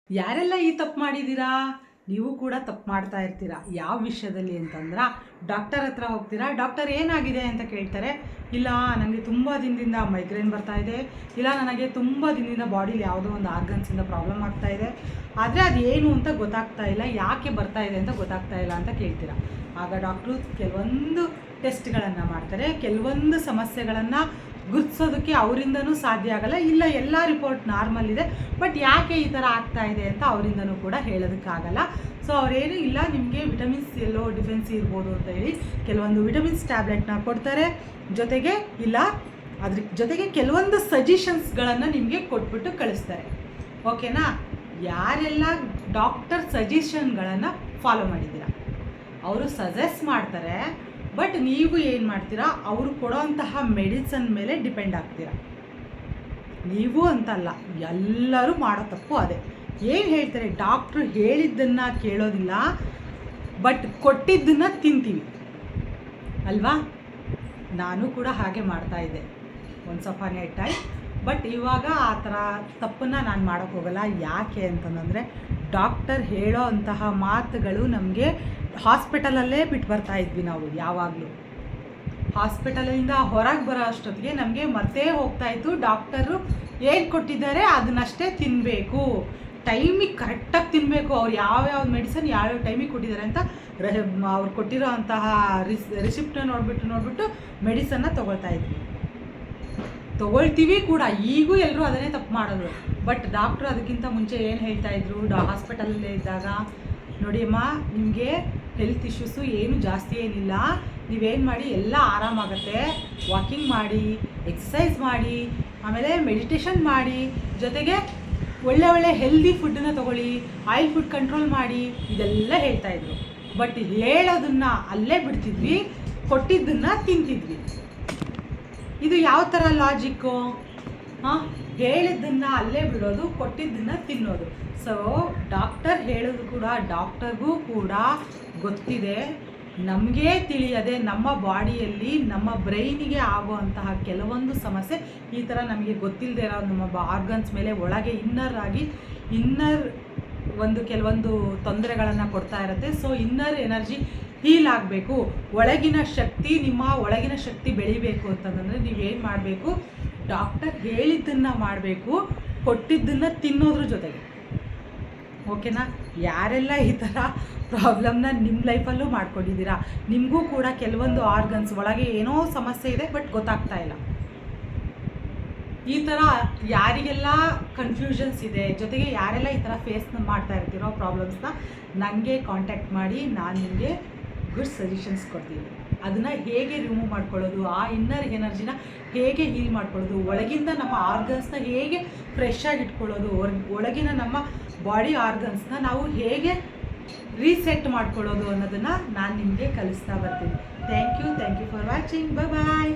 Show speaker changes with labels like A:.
A: ಯಾರೆಲ್ಲ ಈ ತಪ್ಪು ಮಾಡಿದ್ದೀರಾ? ನೀವು ಕೂಡ ತಪ್ಪು ಮಾಡ್ತಾ ಇರ್ತೀರಾ. ಯಾವ ವಿಷಯದಲ್ಲಿ ಅಂತಂದ್ರೆ, ಡಾಕ್ಟರ್ ಹತ್ರ ಹೋಗ್ತೀರಾ, ಡಾಕ್ಟರ್ ಏನಾಗಿದೆ ಅಂತ ಕೇಳ್ತಾರೆ. ಇಲ್ಲ ನನಗೆ ತುಂಬ ದಿನದಿಂದ ಮೈಗ್ರೇನ್ ಬರ್ತಾ ಇದೆ, ಇಲ್ಲ ನನಗೆ ತುಂಬ ದಿನದಿಂದ ಬಾಡಿಲಿ ಯಾವುದೋ ಒಂದು ಆರ್ಗನ್ಸಿಂದ ಪ್ರಾಬ್ಲಮ್ ಆಗ್ತಾ ಇದೆ, ಆದರೆ ಅದು ಏನು ಅಂತ ಗೊತ್ತಾಗ್ತಾ ಇಲ್ಲ, ಯಾಕೆ ಬರ್ತಾ ಇದೆ ಅಂತ ಗೊತ್ತಾಗ್ತಾ ಇಲ್ಲ ಅಂತ ಕೇಳ್ತೀರಾ. ಆಗ ಡಾಕ್ಟ್ರು ಕೆಲವೊಂದು ಟೆಸ್ಟ್ಗಳನ್ನು ಮಾಡ್ತಾರೆ, ಕೆಲವೊಂದು ಸಮಸ್ಯೆಗಳನ್ನು ಗುರುತಿಸೋದಕ್ಕೆ ಅವರಿಂದನೂ ಸಾಧ್ಯ ಆಗಲ್ಲ. ಇಲ್ಲ ಎಲ್ಲ ರಿಪೋರ್ಟ್ ನಾರ್ಮಲ್ ಇದೆ, ಬಟ್ ಯಾಕೆ ಈ ಥರ ಆಗ್ತಾ ಇದೆ ಅಂತ ಅವರಿಂದನೂ ಕೂಡ ಹೇಳೋದಕ್ಕಾಗಲ್ಲ. ಸೊ ಅವರೇನು ಇಲ್ಲ, ನಿಮಗೆ ವಿಟಮಿನ್ಸ್ ಎಲ್ಲೋ ಡಿಫೆನ್ಸಿ ಇರ್ಬೋದು ಅಂತ ಹೇಳಿ ಕೆಲವೊಂದು ವಿಟಮಿನ್ಸ್ ಟ್ಯಾಬ್ಲೆಟ್ನ ಕೊಡ್ತಾರೆ. ಜೊತೆಗೆ ಇಲ್ಲ ಅದ್ರ ಜೊತೆಗೆ ಕೆಲವೊಂದು ಸಜೆಷನ್ಸ್ಗಳನ್ನು ನಿಮಗೆ ಕೊಟ್ಬಿಟ್ಟು ಕಳಿಸ್ತಾರೆ. ಓಕೆನಾ? ಯಾರೆಲ್ಲ ಡಾಕ್ಟರ್ ಸಜೆಷನ್ಗಳನ್ನು ಫಾಲೋ ಮಾಡಿದ್ದೀರಾ, ಅವರು ಸಜೆಸ್ಟ್ ಮಾಡ್ತಾರೆ, ಬಟ್ ನೀವು ಏನು ಮಾಡ್ತೀರಾ, ಅವರು ಕೊಡೋಂತಹ ಮೆಡಿಸನ್ ಮೇಲೆ ಡಿಪೆಂಡ್ ಆಗ್ತೀರಾ. ನೀವು ಅಂತಲ್ಲ, ಎಲ್ಲರೂ ಮಾಡೋ ತಪ್ಪು ಅದೇ. ಏನು ಹೇಳ್ತಾರೆ, ಡಾಕ್ಟ್ರು ಹೇಳಿದ್ದನ್ನು ಕೇಳೋದಿಲ್ಲ, ಬಟ್ ಕೊಟ್ಟಿದ್ದನ್ನು ತಿಂತೀವಿ ಅಲ್ವಾ? ನಾನು ಕೂಡ ಹಾಗೆ ಮಾಡ್ತಾಯಿದ್ದೆ once upon A time. But ಇವಾಗ ಆ ಥರ ತಪ್ಪನ್ನು ನಾನು ಮಾಡೋಕ್ಕೋಗಲ್ಲ. ಯಾಕೆ ಅಂತಂದರೆ, ಡಾಕ್ಟರ್ ಹೇಳೋ ಅಂತಹ ಮಾತುಗಳು ನಮಗೆ ಹಾಸ್ಪಿಟಲಲ್ಲೇ ಬಿಟ್ಟು ಬರ್ತಾಯಿದ್ವಿ ನಾವು. ಯಾವಾಗಲೂ ಹಾಸ್ಪಿಟಲಿಂದ ಹೊರಗೆ ಬರೋ ಅಷ್ಟೊತ್ತಿಗೆ ನಮಗೆ ಮತ್ತೆ ಹೋಗ್ತಾಯಿತ್ತು, ಡಾಕ್ಟರು ಏನು ಕೊಟ್ಟಿದ್ದಾರೆ ಅದನ್ನಷ್ಟೇ ತಿನ್ನಬೇಕು, ಟೈಮಿಗೆ ಕರೆಕ್ಟಾಗಿ ತಿನ್ನಬೇಕು, ಅವ್ರು ಯಾವ್ಯಾವ ಮೆಡಿಸನ್ ಯಾವ್ಯಾವ ಟೈಮಿಗೆ ಕೊಟ್ಟಿದ್ದಾರೆ ಅಂತ ಅವ್ರು ಕೊಟ್ಟಿರೋ ಅಂತಹ ರಿಸಿಪ್ಟನ್ನ ನೋಡಿಬಿಟ್ಟು ಮೆಡಿಸನ್ನ ತೊಗೊಳ್ತೀವಿ ಕೂಡ. ಈಗೂ ಎಲ್ಲರೂ ಅದನ್ನೇ ತಪ್ಪು ಮಾಡೋದು. ಬಟ್ ಡಾಕ್ಟ್ರು ಅದಕ್ಕಿಂತ ಮುಂಚೆ ಏನು ಹೇಳ್ತಾಯಿದ್ರು, ಹಾಸ್ಪಿಟಲಲ್ಲೇ ಇದ್ದಾಗ, ನೋಡಿ ಅಮ್ಮ, ನಿಮಗೆ ಹೆಲ್ತ್ ಇಶ್ಯೂಸು ಏನು ಜಾಸ್ತಿ ಏನಿಲ್ಲ, ನೀವೇನು ಮಾಡಿ, ಎಲ್ಲ ಆರಾಮಾಗುತ್ತೆ, ವಾಕಿಂಗ್ ಮಾಡಿ, ಎಕ್ಸಸೈಸ್ ಮಾಡಿ, ಆಮೇಲೆ ಮೆಡಿಟೇಷನ್ ಮಾಡಿ, ಜೊತೆಗೆ ಒಳ್ಳೆ ಹೆಲ್ದಿ ಫುಡ್ಡನ್ನು ತೊಗೊಳ್ಳಿ, ಆಯಿಲ್ ಫುಡ್ ಕಂಟ್ರೋಲ್ ಮಾಡಿ, ಇದೆಲ್ಲ ಹೇಳ್ತಾಯಿದ್ರು. ಬಟ್ ಹೇಳೋದನ್ನು ಅಲ್ಲೇ ಬಿಡ್ತಿದ್ವಿ, ಕೊಟ್ಟಿದ್ದನ್ನು ತಿಂತಿದ್ವಿ. ಇದು ಯಾವ ಥರ ಲಾಜಿಕ್ಕು? ಹೇಳಿದ್ದನ್ನು ಅಲ್ಲೇ ಬಿಡೋದು, ಕೊಟ್ಟಿದ್ದನ್ನು ತಿನ್ನೋದು. ಸೊ ಡಾಕ್ಟರ್ ಹೇಳೋದು ಕೂಡ, ಡಾಕ್ಟರ್ಗೂ ಕೂಡ ಗೊತ್ತಿದೆ, ನಮಗೆ ತಿಳಿಯದೆ ನಮ್ಮ ಬಾಡಿಯಲ್ಲಿ ನಮ್ಮ ಬ್ರೈನಿಗೆ ಆಗುವಂತಹ ಕೆಲವೊಂದು ಸಮಸ್ಯೆ ಈ ಥರ ನಮಗೆ ಗೊತ್ತಿಲ್ಲದೆ ಇರೋ ನಮ್ಮ ಆರ್ಗನ್ಸ್ ಮೇಲೆ ಒಳಗೆ ಇನ್ನರ್ ಒಂದು ಕೆಲವೊಂದು ತೊಂದರೆಗಳನ್ನು ಕೊಡ್ತಾ ಇರುತ್ತೆ. ಸೊ ಇನ್ನರ್ ಎನರ್ಜಿ ಹೀಲ್ ಆಗಬೇಕು, ನಿಮ್ಮ ಒಳಗಿನ ಶಕ್ತಿ ಬೆಳಿಬೇಕು ಅಂತಂದರೆ ನೀವೇನು ಮಾಡಬೇಕು, ಡಾಕ್ಟರ್ ಹೇಳಿದ್ದನ್ನು ಮಾಡಬೇಕು, ಕೊಟ್ಟಿದ್ದನ್ನು ತಿನ್ನೋದ್ರ ಜೊತೆಗೆ. ಓಕೆನಾ? ಯಾರೆಲ್ಲ ಈ ಥರ ಪ್ರಾಬ್ಲಮ್ನ ನಿಮ್ಮ ಲೈಫಲ್ಲೂ ಮಾಡ್ಕೊಂಡಿದ್ದೀರಾ, ನಿಮಗೂ ಕೂಡ ಕೆಲವೊಂದು ಆರ್ಗನ್ಸ್ ಒಳಗೆ ಏನೋ ಸಮಸ್ಯೆ ಇದೆ, ಬಟ್ ಗೊತ್ತಾಗ್ತಾ ಇಲ್ಲ. ಈ ಥರ ಯಾರಿಗೆಲ್ಲ ಕನ್ಫ್ಯೂಷನ್ಸ್ ಇದೆ, ಜೊತೆಗೆ ಯಾರೆಲ್ಲ ಈ ಥರ ಫೇಸ್ ಮಾಡ್ತಾ ಇರ್ತೀರೋ ಪ್ರಾಬ್ಲಮ್ಸ್ನ, ನನಗೆ ಕಾಂಟ್ಯಾಕ್ಟ್ ಮಾಡಿ, ನಾನು ನಿಮಗೆ ಗುಡ್ ಸಜೆಷನ್ಸ್ ಕೊಡ್ತೀನಿ. ಅದನ್ನು ಹೇಗೆ ರಿಮೂವ್ ಮಾಡ್ಕೊಳ್ಳೋದು, ಆ ಇನ್ನರ್ ಎನರ್ಜಿನ ಹೇಗೆ ಹೀಲ್ ಮಾಡ್ಕೊಳ್ಳೋದು, ಒಳಗಿಂದ ನಮ್ಮ ಆರ್ಗನ್ಸ್ನ ಹೇಗೆ ಫ್ರೆಶ್ ಆಗಿ ಇಟ್ಕೊಳ್ಳೋದು, ಒಳಗಿನ ನಮ್ಮ ಬಾಡಿ ಆರ್ಗನ್ಸ್ನ ನಾವು ಹೇಗೆ ರೀಸೆಟ್ ಮಾಡ್ಕೊಳ್ಳೋದು ಅನ್ನೋದನ್ನು ನಾನು ನಿಮಗೆ ಕಲಿಸ್ತಾ ಬರ್ತೀನಿ. Thank you for watching. Bye.